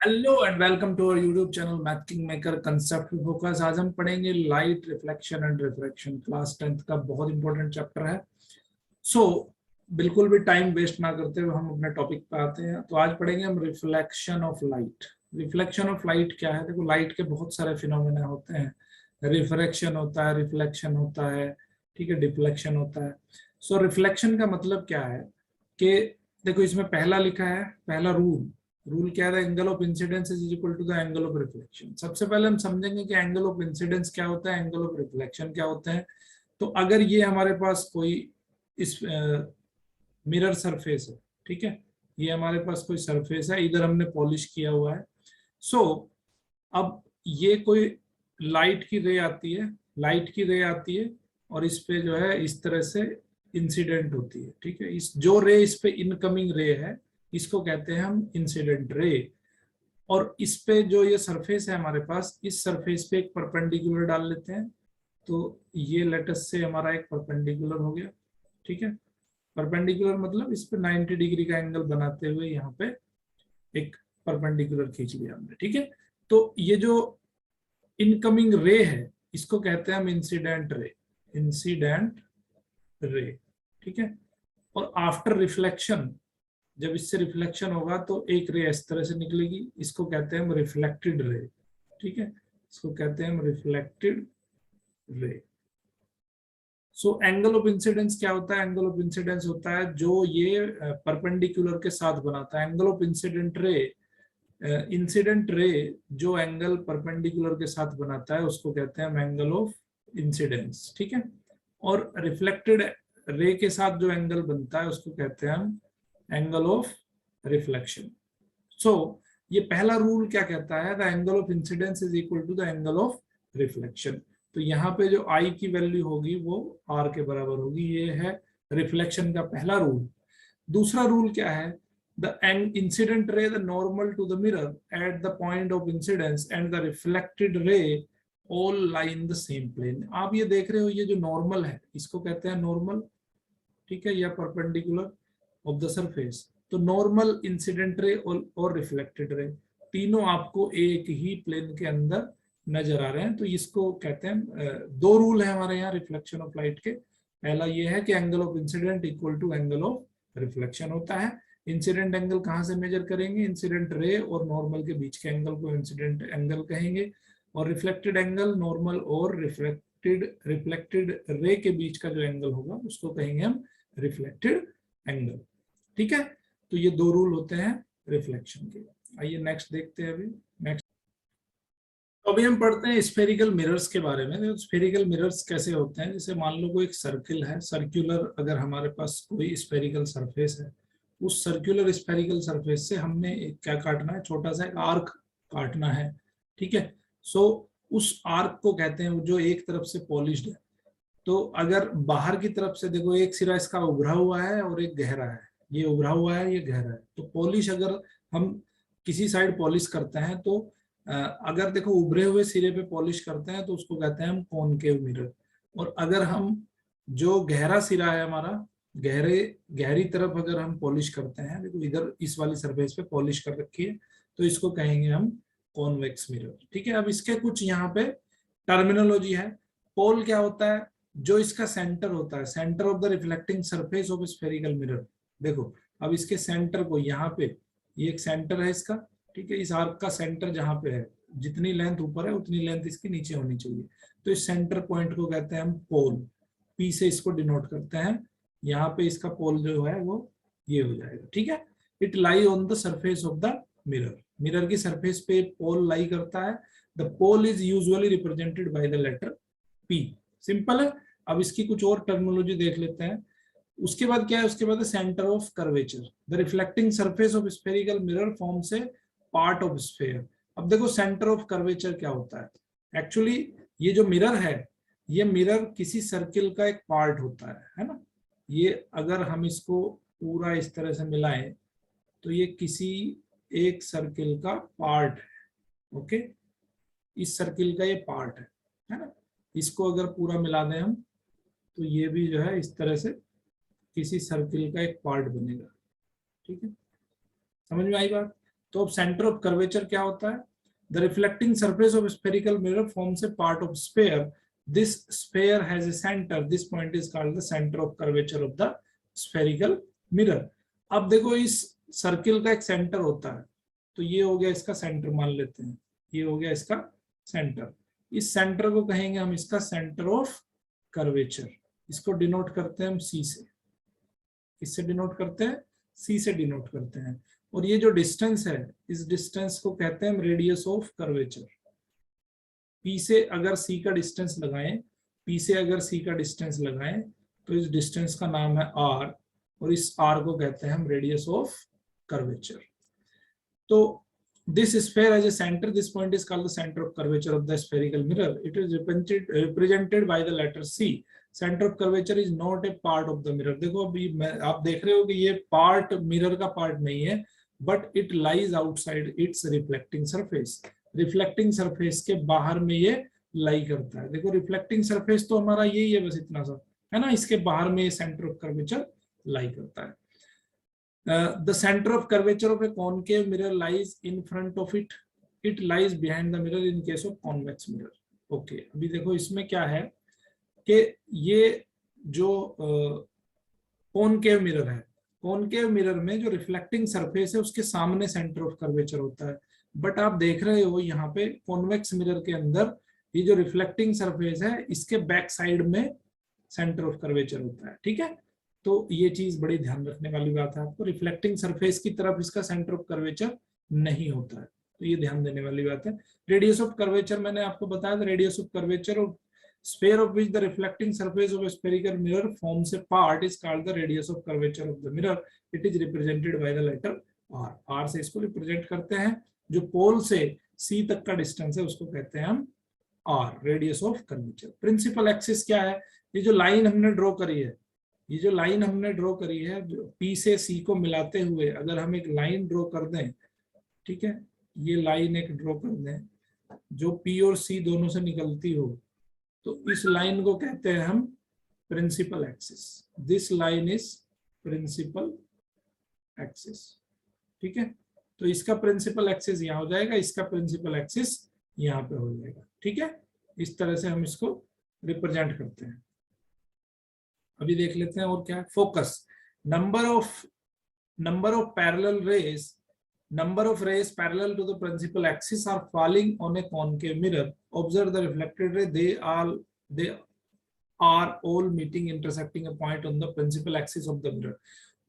Hello and welcome to our YouTube channel Math King Maker Concept Focus. आज हम पढ़ेंगे light reflection and refraction. Class 10th का बहुत important chapter है। सो बिल्कुल भी टाइम वेस्ट ना करते हुए हम अपने टॉपिक पे आते हैं। तो आज पढ़ेंगे हम reflection of light. Reflection of light क्या है? देखो, लाइट के बहुत सारे फिनोमेना होते हैं। रिफ्रैक्शन होता है, रिफ्लेक्शन होता है, ठीक है, डिफ्लेक्शन होता है। सो रिफ्लेक्शन का मतलब क्या है कि देखो, इसमें पहला लिखा है, पहला रूल रूल क्या है? Angle of incidence is equal to the angle of reflection. सबसे पहले हम समझेंगे कि एंगल ऑफ इंसिडेंस क्या होता है, एंगल ऑफ रिफ्लेक्शन क्या होता है। तो अगर ये हमारे पास कोई इस मिरर सरफेस है, ठीक है, ये हमारे पास कोई सरफेस है, इधर हमने पॉलिश किया हुआ है। सो अब ये कोई लाइट की रे आती है, लाइट की रे आती है और इस पे जो है इस तरह से इंसिडेंट होती है, ठीक है। इस जो रे इस पे इनकमिंग रे है, इसको कहते हैं हम इंसिडेंट रे। और इस पे जो ये सरफेस है हमारे पास, इस सरफेस पे एक परपेंडिकुलर डाल लेते हैं। तो ये लेटस से हमारा एक परपेंडिकुलर हो गया, ठीक है। परपेंडिकुलर मतलब इस पे 90 डिग्री का एंगल बनाते हुए यहाँ पे एक परपेंडिकुलर खींच लिया हमने, ठीक है। तो ये जो इनकमिंग रे है, इसको कहते हैं हम इंसिडेंट रे, इंसिडेंट रे, ठीक है। और आफ्टर रिफ्लेक्शन, जब इससे रिफ्लेक्शन होगा तो एक रे इस तरह से निकलेगी, इसको कहते हैं हम रिफ्लेक्टेड रे, ठीक है। इसको कहते हैं हम reflected ray. So angle of incidence क्या होता है? एंगल ऑफ इंसिडेंस होता है जो ये परपेंडिकुलर के साथ बनाता है। Angle of incident ray, incident ray जो एंगल परपेंडिकुलर के साथ बनाता है उसको कहते हैं हम एंगल ऑफ इंसिडेंस, ठीक है। और रिफ्लेक्टेड रे के साथ जो एंगल बनता है उसको कहते हैं हम एंगल ऑफ रिफ्लेक्शन। सो ये पहला रूल क्या कहता है? The angle of incidence is equal to the angle of reflection. तो यहाँ पे जो आई की वैल्यू होगी वो आर के बराबर होगी। ये है रिफ्लेक्शन का पहला रूल। दूसरा रूल क्या है? The incident ray the normal to the mirror at the point of incidence and the reflected ray all lie in the same plane. आप ये देख रहे हो, ये जो नॉर्मल है इसको कहते हैं नॉर्मल, ठीक है, या परपेंडिकुलर ऑफ द सरफेस। तो नॉर्मल, इंसिडेंट रे और रिफ्लेक्टेड रे तीनों आपको एक ही प्लेन के अंदर नजर आ रहे हैं। तो इसको कहते हैं, दो रूल है हमारे यहाँ रिफ्लेक्शन ऑफ लाइट के। पहला ये है कि angle of incident equal to angle of reflection होता है। इंसिडेंट एंगल कहाँ से मेजर करेंगे? इंसिडेंट रे और नॉर्मल के बीच के एंगल को इंसिडेंट एंगल कहेंगे। और रिफ्लेक्टेड एंगल नॉर्मल और रिफ्लेक्टेड रे के बीच का जो एंगल होगा उसको कहेंगे हम रिफ्लेक्टेड एंगल, ठीक है। तो ये दो रूल होते हैं रिफ्लेक्शन के। आइए नेक्स्ट देखते हैं। अभी नेक्स्ट, तो अभी हम पढ़ते हैं स्फेरिकल मिरर्स के बारे में। स्फेरिकल मिरर्स कैसे होते हैं? जैसे मान लो कोई एक सर्किल है, सर्कुलर, अगर हमारे पास कोई स्फेरिकल सरफेस है, उस सर्कुलर स्फेरिकल सरफेस से हमने क्या काटना है? छोटा सा एक आर्क काटना है, ठीक है। सो उस आर्क को कहते हैं जो एक तरफ से पॉलिश्ड है। तो अगर बाहर की तरफ से देखो, एक सिरा इसका उभरा हुआ है और एक गहरा है, ये उभरा हुआ है, ये गहरा है। तो पॉलिश अगर हम किसी साइड पॉलिश करते हैं तो अगर देखो उभरे हुए सिरे पे पॉलिश करते हैं तो उसको कहते हैं हम कॉनकेव मिरर। और अगर हम जो गहरा सिरा है हमारा, गहरी तरफ अगर हम पॉलिश करते हैं, देखो इधर इस वाली सरफेस पे पॉलिश कर रखी है, तो इसको कहेंगे हम कॉन्वेक्स मिरर, ठीक है। अब इसके कुछ यहाँ पे टर्मिनोलॉजी है। पोल क्या होता है? जो इसका सेंटर होता है, centre of the reflecting surface of spherical mirror. देखो, अब इसके सेंटर को यहाँ पे, ये एक सेंटर है इसका, ठीक है। इस आर्क का सेंटर जहां पे है, जितनी लेंथ ऊपर है उतनी लेंथ इसकी नीचे होनी चाहिए। तो इस सेंटर पॉइंट को कहते हैं हम पोल, पी से इसको डिनोट करते हैं। यहाँ पे इसका पोल जो है वो ये हो जाएगा, ठीक है। It lie on the surface of the mirror. Mirror की सरफेस पे पोल लाई करता है। The pole is usually represented by the letter P. Simple है। अब इसकी कुछ और टर्मिनोलॉजी देख लेते हैं। उसके बाद क्या है? उसके बाद centre of curvature. The reflecting surface of spherical mirror form से पार्ट ऑफ स्फेयर। अब देखो, सेंटर ऑफ कर्वेचर क्या होता है? एक्चुअली ये जो मिरर है, ये मिरर किसी सर्किल का एक पार्ट होता है ना। ये अगर हम इसको पूरा इस तरह से मिलाएं तो ये किसी एक सर्किल का पार्ट है, ओके। इस सर्किल का ये पार्ट है ना। इसको अगर पूरा मिला दें हम तो ये भी जो है इस तरह से किसी सर्किल का एक पार्ट बनेगा, ठीक है। समझ में आई बात? तो अब सेंटर ऑफ कर्वेचर क्या होता है? The reflecting surface of spherical mirror forms a part of sphere, this sphere has a centre, this point is called the centre of curvature of the spherical mirror. अब देखो इस circle का एक centre होता है, तो ये हो गया इसका सेंटर, मान लेते हैं ये हो गया इसका सेंटर। इस सेंटर को कहेंगे हम इसका सेंटर ऑफ कर्वेचर, इसको डिनोट करते हैं हम सी से। किससे डिनोट करते हैं? सी से डिनोट करते हैं। और ये जो डिस्टेंस है, इस डिस्टेंस को कहते हैं हम रेडियस ऑफ कर्वेचर। पी से अगर सी का डिस्टेंस लगाएं, पी से अगर सी का डिस्टेंस लगाएं, तो इस डिस्टेंस का नाम है आर, और इस आर को कहते हैं हम रेडियस ऑफ कर्वेचर। तो this sphere has a center, this point is called the center of curvature of the spherical mirror. It is represented by the letter C. Center of curvature is not a part of the mirror. देखो अभी आप देख रहे हो कि ये part mirror का part नहीं है, but it lies outside it's reflecting surface. Reflecting surface के बाहर में ये लाई करता है। देखो रिफ्लेक्टिंग सरफेस तो हमारा यही है, बस इतना सा है ना, इसके बाहर में ये सेंटर ऑफ कर्वेचर लाई करता है। The center of curvature of a concave mirror lies in front of it. It lies behind the mirror in case of convex mirror. Okay, अभी देखो इसमें क्या है कि ये जो कॉनकेव मिरर है, कॉनकेव मिरर में जो रिफ्लेक्टिंग सरफेस है उसके सामने सेंटर ऑफ कर्वेचर होता है। बट आप देख रहे हो यहाँ पे कॉन्वेक्स मिरर के अंदर ये जो रिफ्लेक्टिंग सरफेस है इसके बैक साइड में सेंटर ऑफ कर्वेचर होता है। ठीक है, तो ये चीज बड़ी ध्यान रखने वाली बात है आपको, रिफ्लेक्टिंग सरफेस की तरफ इसका सेंटर ऑफ कर्वेचर नहीं होता है, तो ये ध्यान देने वाली बात है। रेडियस ऑफ कर्वेचर मैंने आपको बताया था, radius of curvature of sphere of which the reflecting surface of a spherical mirror forms a part is called the radius of curvature of the mirror. It is represented by the letter R. R से इसको represent करते हैं। जो पोल से सी तक का distance है उसको कहते हैं हम R, radius of curvature. Principal axis क्या है? ये जो लाइन हमने ड्रॉ करी है, ये जो लाइन हमने ड्रॉ करी है पी से सी को मिलाते हुए, अगर हम एक लाइन ड्रॉ कर दें, ठीक है, ये लाइन एक ड्रॉ कर दें जो पी और सी दोनों से निकलती हो, तो इस लाइन को कहते हैं हम principal axis. This line is principal axis. ठीक है, तो इसका प्रिंसिपल एक्सिस यहाँ हो जाएगा, इसका प्रिंसिपल एक्सिस यहाँ पे हो जाएगा। ठीक है, इस तरह से हम इसको रिप्रेजेंट करते हैं। अभी देख लेते हैं और क्या है। Focus, number of parallel raise, number of rays parallel to the principal axis are falling on a concave mirror. Observe the reflected ray, they are all meeting intersecting a point on the principal axis of the mirror.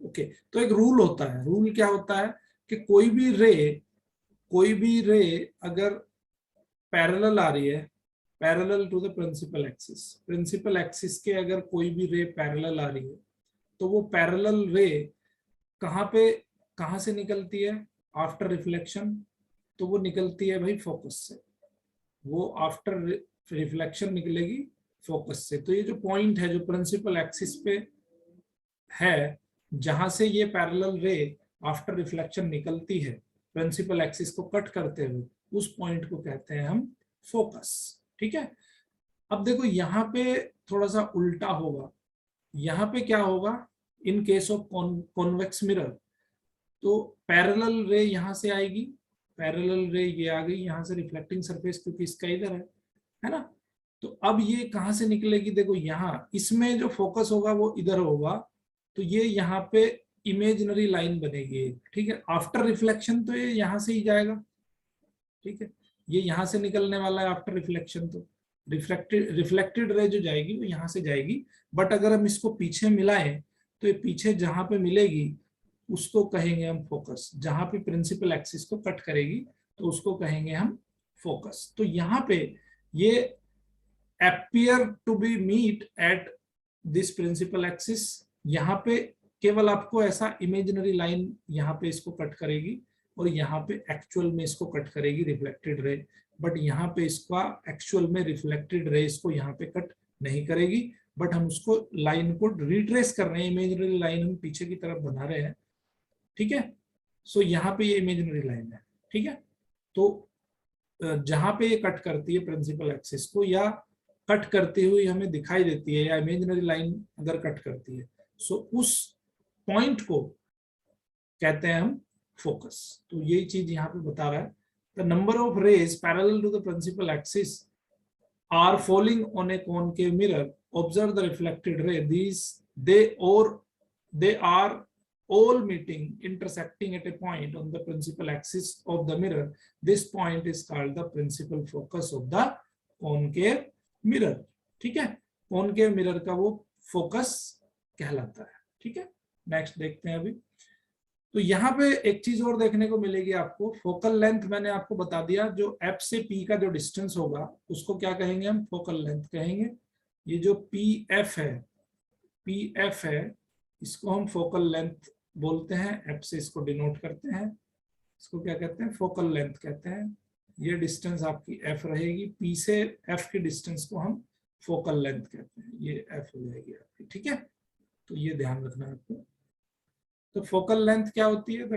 Okay, तो एक rule होता है। Rule क्या होता है कि कोई भी रे अगर पैरेलल आ रही है, parallel to the principal axis, principal axis के अगर कोई भी रे पैरेलल आ रही है, तो वो पैरेलल रे कहाँ से निकलती है? After reflection. तो वो निकलती है भाई फोकस से, वो आफ्टर रिफ्लेक्शन निकलेगी फोकस से। तो ये जो पॉइंट है जो प्रिंसिपल एक्सिस पे है, जहां से ये पैरेलल रे आफ्टर रिफ्लेक्शन निकलती है प्रिंसिपल एक्सिस को कट करते हुए, उस पॉइंट को कहते हैं हम फोकस। ठीक है, अब देखो यहाँ पे थोड़ा सा उल्टा होगा। यहाँ पे क्या होगा? In case of convex mirror, तो पैरेलल रे यहाँ से आएगी, पैरेलल रे ये आ गई यहाँ से, रिफ्लेक्टिंग सरफेस क्योंकि इसका इधर है ना। तो अब ये कहाँ से निकलेगी? देखो यहाँ, इसमें जो फोकस होगा वो इधर होगा, तो ये यहाँ पे इमेजिनरी लाइन बनेगी। ठीक है, आफ्टर रिफ्लेक्शन तो ये यहाँ से ही जाएगा। ठीक है, ये यहाँ से निकलने वाला है आफ्टर रिफ्लेक्शन, तो रिफ्लेक्टेड रे जो जाएगी वो यहाँ से जाएगी। बट अगर हम इसको पीछे मिलाएं, तो ये पीछे जहां पे मिलेगी उसको कहेंगे हम फोकस। जहां पे प्रिंसिपल एक्सिस को कट करेगी तो उसको कहेंगे हम फोकस। तो यहाँ पे ये appear to be meet at this principal axis, यहाँ पे केवल आपको ऐसा इमेजिनरी लाइन यहाँ पे इसको कट करेगी और यहाँ पे एक्चुअल में इसको कट करेगी रिफ्लेक्टेड रे। बट यहाँ पे इसका एक्चुअल में रिफ्लेक्टेड रे इसको यहाँ पे कट नहीं करेगी, बट हम उसको लाइन को रिट्रेस कर रहे हैं, इमेजिनरी लाइन हम पीछे की तरफ बना रहे हैं। ठीक है, सो यहाँ पे ये इमेजिनरी लाइन है। ठीक है, तो जहां पे ये कट करती है प्रिंसिपल एक्सिस को, या कट करती हुई हमें दिखाई देती है, या इमेजिनरी लाइन अगर कट करती है, सो उस पॉइंट को कहते हैं हम फोकस। तो यही चीज यहाँ पे बता रहा है, the number of rays parallel to the principal axis are falling on a concave mirror, observe the reflected ray, they are all meeting, intersecting at a point on the principal axis of the mirror. This point is called the principal focus of the concave mirror. ठीक है, concave mirror का वो focus कहलाता है। ठीक है, next देखते हैं अभी। तो यहाँ पे एक चीज और देखने को मिलेगी आपको, फोकल लेंथ मैंने आपको बता दिया, जो एफ से पी का जो डिस्टेंस होगा उसको क्या कहेंगे हम, फोकल लेंथ कहेंगे। ये जो पी एफ है इसको हम फोकल लेंथ बोलते हैं, एफ से इसको डिनोट करते हैं, इसको क्या कहते हैं, फोकल लेंथ कहते हैं। ये डिस्टेंस आपकी एफ रहेगी, पी से एफ की डिस्टेंस को हम फोकल लेंथ कहते हैं, ये एफ हो जाएगी आपकी। ठीक है, तो ये ध्यान रखना है आपको। तो फोकल लेंथ क्या होती है, the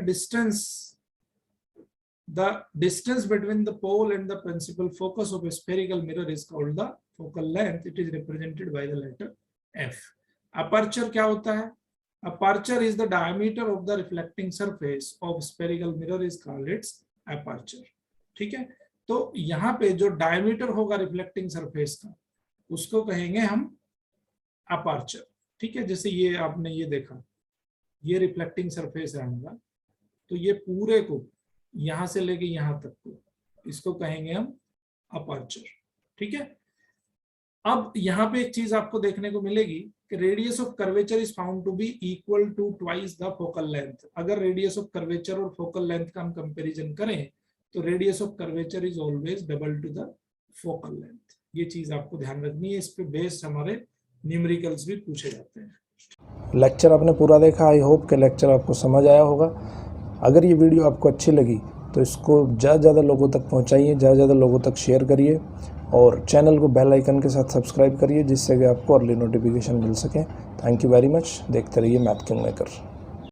distance between the pole and the principal focus of a spherical mirror is called the focal length, it is represented by the letter F. Aperture क्या होता है, aperture is the diameter of the reflecting surface of spherical mirror is called its aperture। ठीक है, तो यहाँ पे जो diameter होगा रिफ्लेक्टिंग सरफेस का उसको कहेंगे हम अपर्चर। ठीक है, जैसे ये आपने ये देखा, ये रिफ्लेक्टिंग सरफेस है हमारा, तो ये पूरे को यहां से लेके यहां तक को इसको कहेंगे हम अपर्चर। ठीक है, अब यहाँ पे एक चीज आपको देखने को मिलेगी कि radius of curvature is found to be equal to twice the focal length. अगर रेडियस ऑफ कर्वेचर और फोकल लेंथ का हम कंपैरिजन करें तो radius of curvature is always double to the focal length. ये चीज आपको ध्यान रखनी है, इस पे बेस्ड हमारे न्यूमेरिकल्स भी पूछे जाते हैं। लेक्चर आपने पूरा देखा, आई होप कि लेक्चर आपको समझ आया होगा। अगर ये वीडियो आपको अच्छी लगी तो इसको ज़्यादा से ज़्यादा लोगों तक पहुँचाइए, ज़्यादा से ज़्यादा लोगों तक शेयर करिए और चैनल को बेल आइकन के साथ सब्सक्राइब करिए जिससे कि आपको अर्ली नोटिफिकेशन मिल सके। Thank you very much. देखते रहिए मैथ किंग मेकर।